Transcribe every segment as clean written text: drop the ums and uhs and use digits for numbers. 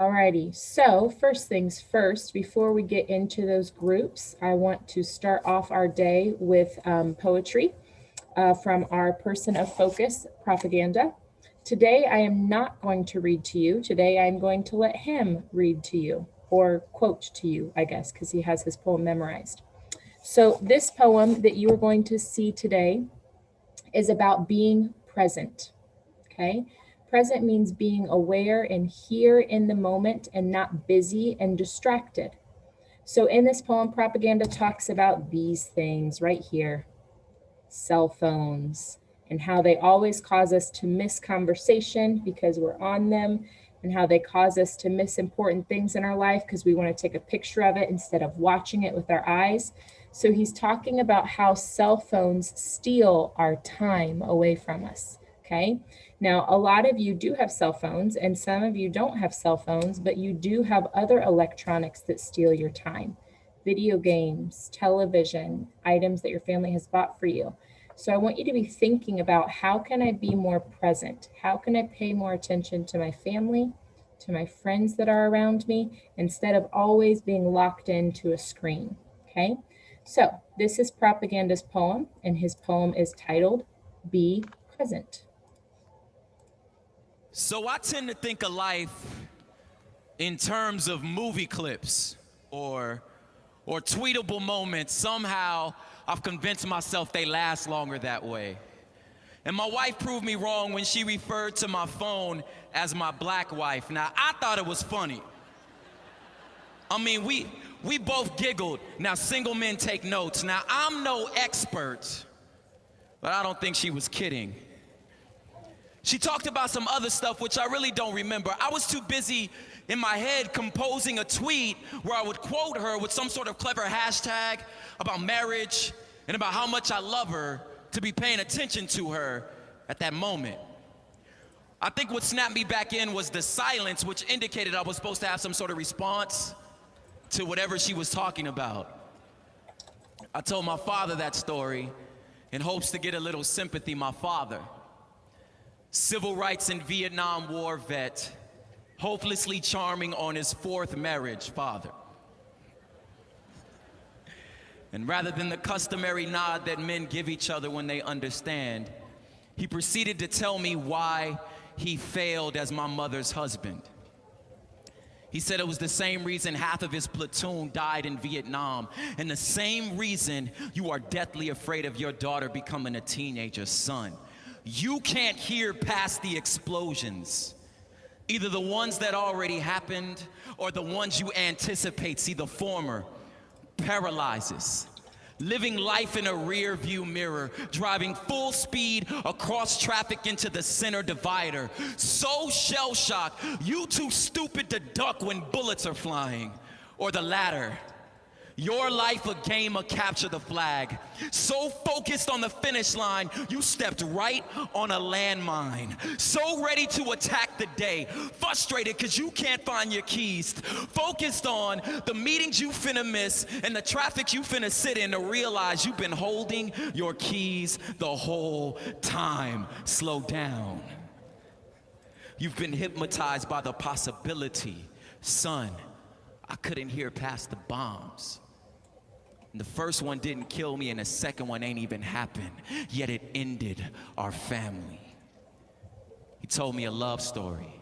Alrighty, so first things first, before we get into those groups, I want to start off our day with poetry from our person of focus, Propaganda. Today, I am not going to read to you. Today, I'm going to let him read to you, or quote to you, I guess, because he has his poem memorized. So this poem that you are going to see today is about being present, okay? Present means being aware and here in the moment and not busy and distracted. So in this poem, Propaganda talks about these things right here, cell phones, and how they always cause us to miss conversation because we're on them, and how they cause us to miss important things in our life because we want to take a picture of it instead of watching it with our eyes. So he's talking about how cell phones steal our time away from us, okay? Now, a lot of you do have cell phones, and some of you don't have cell phones, but you do have other electronics that steal your time. Video games, television, items that your family has bought for you. So I want you to be thinking about, how can I be more present? How can I pay more attention to my family, to my friends that are around me, instead of always being locked into a screen, okay? So this is Propaganda's poem, and his poem is titled, Be Present. So I tend to think of life in terms of movie clips or tweetable moments. Somehow I've convinced myself they last longer that way. And my wife proved me wrong when she referred to my phone as my black wife. Now, I thought it was funny. I mean, we both giggled. Now, single men take notes. Now, I'm no expert, but I don't think she was kidding. She talked about some other stuff which I really don't remember. I was too busy in my head composing a tweet where I would quote her with some sort of clever hashtag about marriage and about how much I love her to be paying attention to her at that moment. I think what snapped me back in was the silence, which indicated I was supposed to have some sort of response to whatever she was talking about. I told my father that story in hopes to get a little sympathy. My father, civil rights and Vietnam War vet, hopelessly charming on his fourth marriage, father. And rather than the customary nod that men give each other when they understand, he proceeded to tell me why he failed as my mother's husband. He said it was the same reason half of his platoon died in Vietnam, and the same reason you are deathly afraid of your daughter becoming a teenager, son. You can't hear past the explosions, either the ones that already happened or the ones you anticipate. See, the former paralyzes. Living life in a rear view mirror, driving full speed across traffic into the center divider. So shell-shocked, you too stupid to duck when bullets are flying. Or the latter. Your life a game of capture the flag. So focused on the finish line, you stepped right on a landmine. So ready to attack the day, frustrated because you can't find your keys. Focused on the meetings you finna miss and the traffic you finna sit in to realize you've been holding your keys the whole time. Slow down. You've been hypnotized by the possibility. Son, I couldn't hear past the bombs. And the first one didn't kill me, and the second one ain't even happened, yet it ended our family. He told me a love story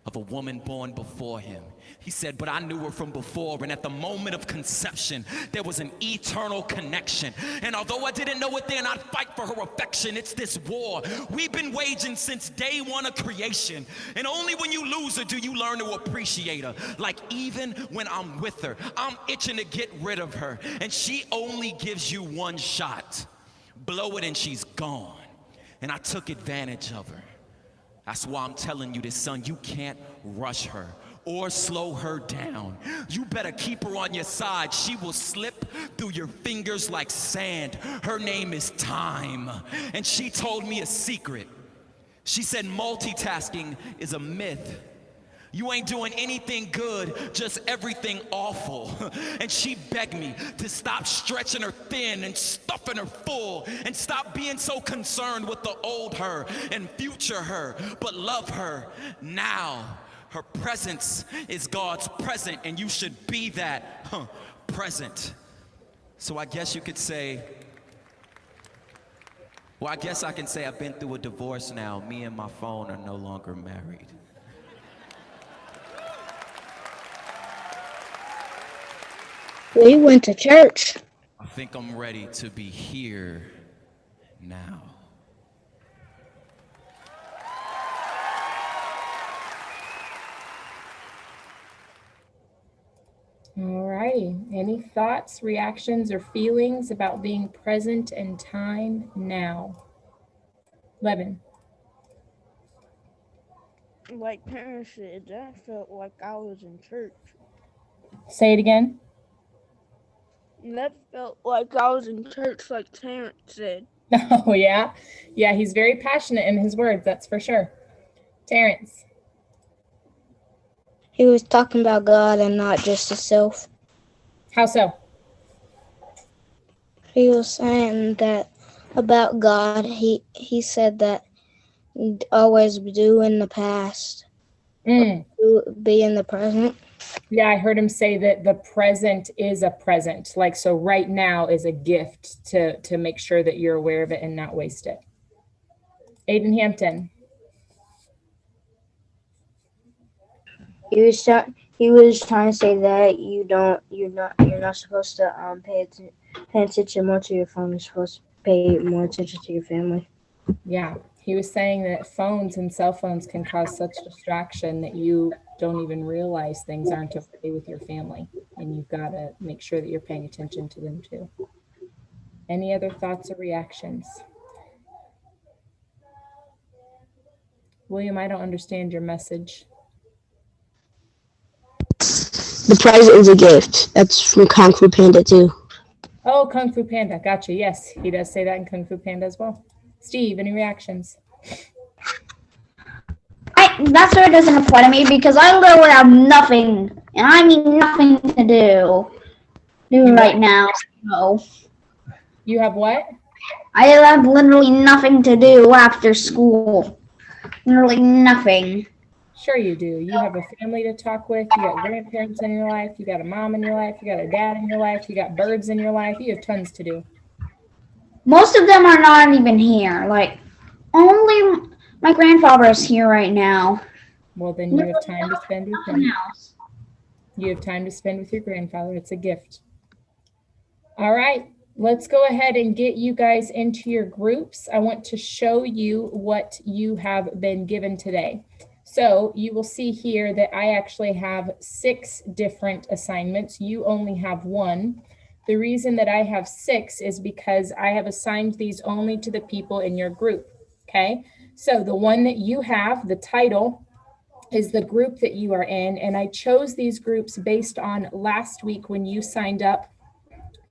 of a woman born before him. He said, but I knew her from before, and at the moment of conception, there was an eternal connection. And although I didn't know it then, I'd fight for her affection. It's this war we've been waging since day one of creation. And only when you lose her do you learn to appreciate her. Like even when I'm with her, I'm itching to get rid of her. And she only gives you one shot. Blow it and she's gone. And I took advantage of her. That's why I'm telling you this, son, you can't rush her or slow her down. You better keep her on your side. She will slip through your fingers like sand. Her name is time. And she told me a secret. She said multitasking is a myth. You ain't doing anything good, just everything awful. And she begged me to stop stretching her thin and stuffing her full, and stop being so concerned with the old her and future her, but love her now. Her presence is God's present, and you should be that present. So I guess you could say, well, I guess I can say I've been through a divorce now. Me and my phone are no longer married. We went to church. I think I'm ready to be here now. All righty. Any thoughts, reactions, or feelings about being present in time now? Levin. Like parents said, that felt like I was in church. Say it again. That felt like I was in church, like Terrence said. Oh, yeah. Yeah, he's very passionate in his words, that's for sure. Terrence. He was talking about God and not just himself. How so? He was saying that about God. He said that always do in the past, be in the present. Yeah, I heard him say that the present is a present. Like, so right now is a gift to make sure that you're aware of it and not waste it. Aiden Hampton. He was trying to say that you're not supposed to pay attention more to your phone. You're supposed to pay more attention to your family. Yeah, he was saying that phones and cell phones can cause such distraction that you don't even realize things aren't okay with your family, and you've got to make sure that you're paying attention to them too. Any other thoughts or reactions? William, I don't understand your message. The present is a gift. That's from Kung Fu Panda too. Oh, Kung Fu Panda. Gotcha. Yes, he does say that in Kung Fu Panda as well. Steve, any reactions? That story doesn't apply to me because I literally have nothing, and I mean nothing to do right now. So You have what? I have literally nothing to do after school. Literally nothing. Sure you do. You have a family to talk with. You got grandparents in your life. You got a mom in your life. You got a dad in your life. You got birds in your life. You have tons to do. Most of them are not even here. Like, only my grandfather is here right now. Well, then you have time to spend with him. You have time to spend with your grandfather. It's a gift. All right. Let's go ahead and get you guys into your groups. I want to show you what you have been given today. So you will see here that I actually have 6 different assignments. You only have 1. The reason that I have 6 is because I have assigned these only to the people in your group, okay? So the one that you have, the title, is the group that you are in, and I chose these groups based on last week when you signed up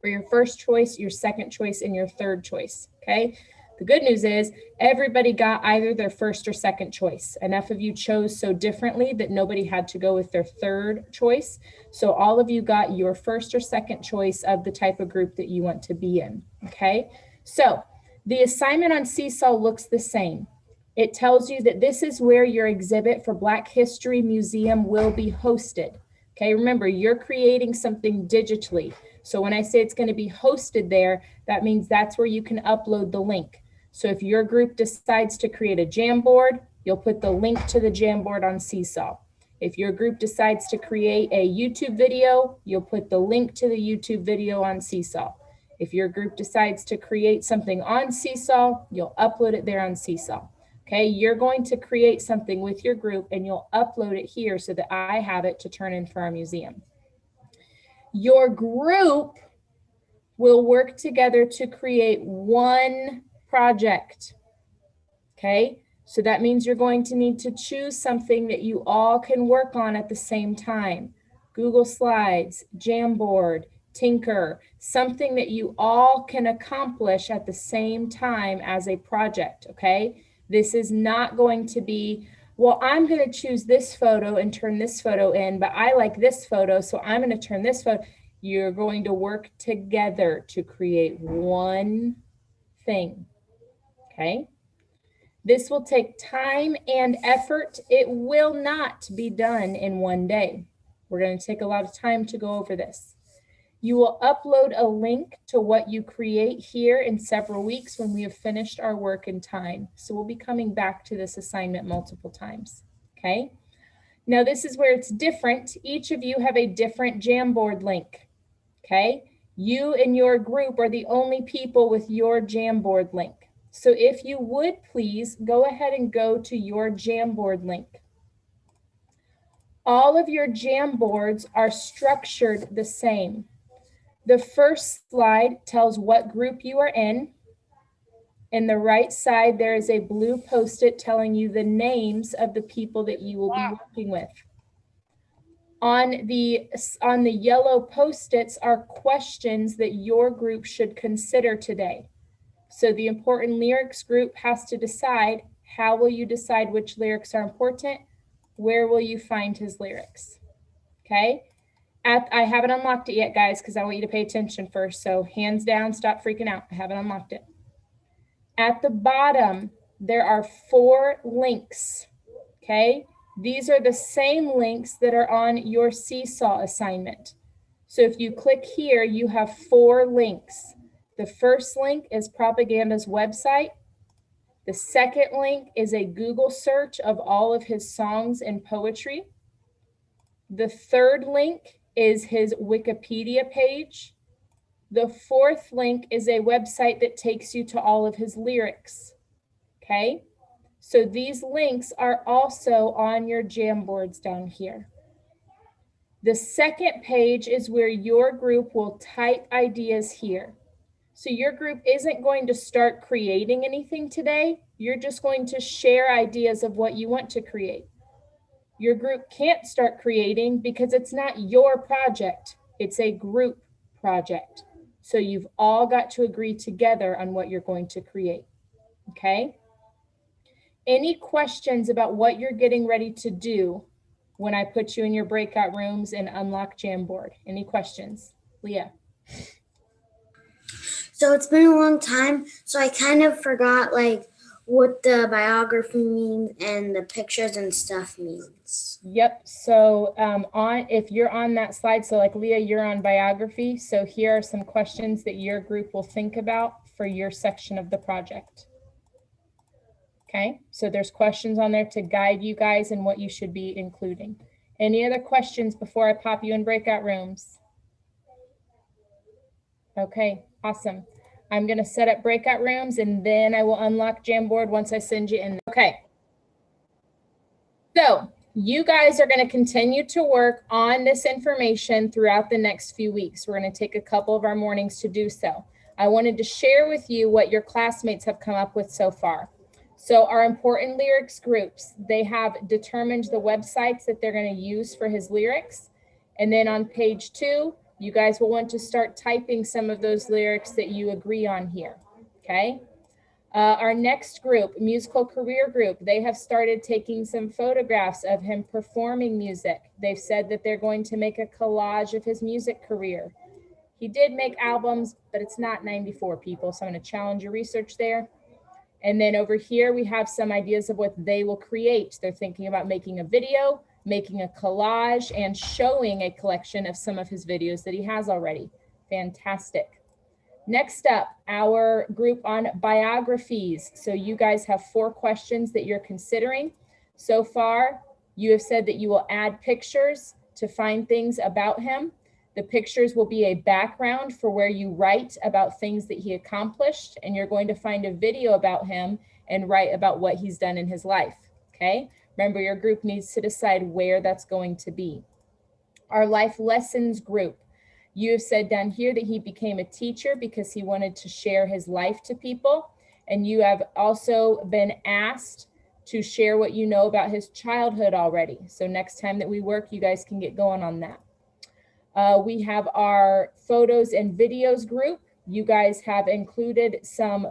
for your first choice, your second choice, and your third choice, okay? The good news is everybody got either their first or second choice. Enough of you chose so differently that nobody had to go with their third choice. So all of you got your first or second choice of the type of group that you want to be in, okay? So the assignment on Seesaw looks the same. It tells you that this is where your exhibit for Black History Museum will be hosted. Okay, remember, you're creating something digitally. So when I say it's going to be hosted there, that means that's where you can upload the link. So if your group decides to create a Jamboard, you'll put the link to the Jamboard on Seesaw. If your group decides to create a YouTube video, you'll put the link to the YouTube video on Seesaw. If your group decides to create something on Seesaw, you'll upload it there on Seesaw. Okay, you're going to create something with your group and you'll upload it here so that I have it to turn in for our museum. Your group will work together to create one project. Okay, so that means you're going to need to choose something that you all can work on at the same time. Google Slides, Jamboard, Tinker, something that you all can accomplish at the same time as a project, okay? This is not going to be, well, I'm going to choose this photo and turn this photo in, but I like this photo, so I'm going to turn this photo. You're going to work together to create one thing, okay? This will take time and effort. It will not be done in one day. We're going to take a lot of time to go over this. You will upload a link to what you create here in several weeks when we have finished our work in time. So we'll be coming back to this assignment multiple times, okay? Now this is where it's different. Each of you have a different Jamboard link, okay? You and your group are the only people with your Jamboard link. So if you would please go ahead and go to your Jamboard link. All of your Jamboards are structured the same. The first slide tells what group you are in. In the right side, there is a blue Post-it telling you the names of the people that you will be working with. On the yellow Post-its are questions that your group should consider today. So the important lyrics group has to decide, how will you decide which lyrics are important? Where will you find his lyrics? Okay. I haven't unlocked it yet, guys, because I want you to pay attention first. So hands down, stop freaking out. I haven't unlocked it. At the bottom, there are 4 links. Okay. These are the same links that are on your Seesaw assignment. So if you click here, you have 4 links. The first link is Propaganda's website. The second link is a Google search of all of his songs and poetry. The third link is his Wikipedia page. The fourth link is a website that takes you to all of his lyrics. Okay, so these links are also on your Jamboards down here. The second page is where your group will type ideas here. So your group isn't going to start creating anything today. You're just going to share ideas of what you want to create. Your group can't start creating because it's not your project. It's a group project. So you've all got to agree together on what you're going to create. Okay? Any questions about what you're getting ready to do when I put you in your breakout rooms and unlock Jamboard? Any questions? Leah? So it's been a long time, so I kind of forgot like what the biography means and the pictures and stuff means. Yep. So if you're on that slide, so like Leah, you're on biography. So here are some questions that your group will think about for your section of the project. Okay. So there's questions on there to guide you guys in what you should be including. Any other questions before I pop you in breakout rooms? Okay, awesome. I'm going to set up breakout rooms and then I will unlock Jamboard once I send you in. Okay. So you guys are going to continue to work on this information throughout the next few weeks. We're going to take a couple of our mornings to do so. I wanted to share with you what your classmates have come up with so far. So our important lyrics groups, they have determined the websites that they're going to use for his lyrics. And then on page 2, you guys will want to start typing some of those lyrics that you agree on here, okay? Our next group, musical career group, they have started taking some photographs of him performing music. They've said that they're going to make a collage of his music career. He did make albums, but it's not 94 people, so I'm going to challenge your research there. And then over here, we have some ideas of what they will create. They're thinking about making a video, making a collage, and showing a collection of some of his videos that he has already. Fantastic. Next up, our group on biographies. So you guys have 4 questions that you're considering. So far, you have said that you will add pictures to find things about him. The pictures will be a background for where you write about things that he accomplished, and you're going to find a video about him and write about what he's done in his life, okay? Remember, your group needs to decide where that's going to be. Our life lessons group, you have said down here that he became a teacher because he wanted to share his life to people, and you have also been asked to share what you know about his childhood already. So next time that we work, you guys can get going on that. We have our photos and videos group. You guys have included some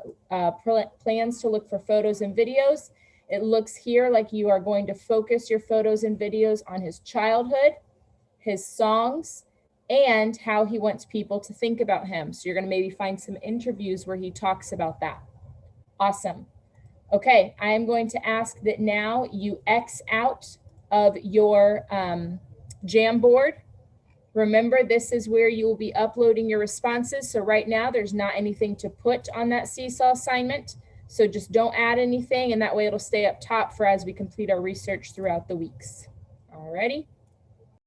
plans to look for photos and videos. It looks here like you are going to focus your photos and videos on his childhood, his songs, and how he wants people to think about him. So you're going to maybe find some interviews where he talks about that. Awesome. Okay, I am going to ask that now you X out of your Jamboard. Remember, this is where you will be uploading your responses. So right now there's not anything to put on that Seesaw assignment. So just don't add anything, and that way it'll stay up top for as we complete our research throughout the weeks. Alrighty.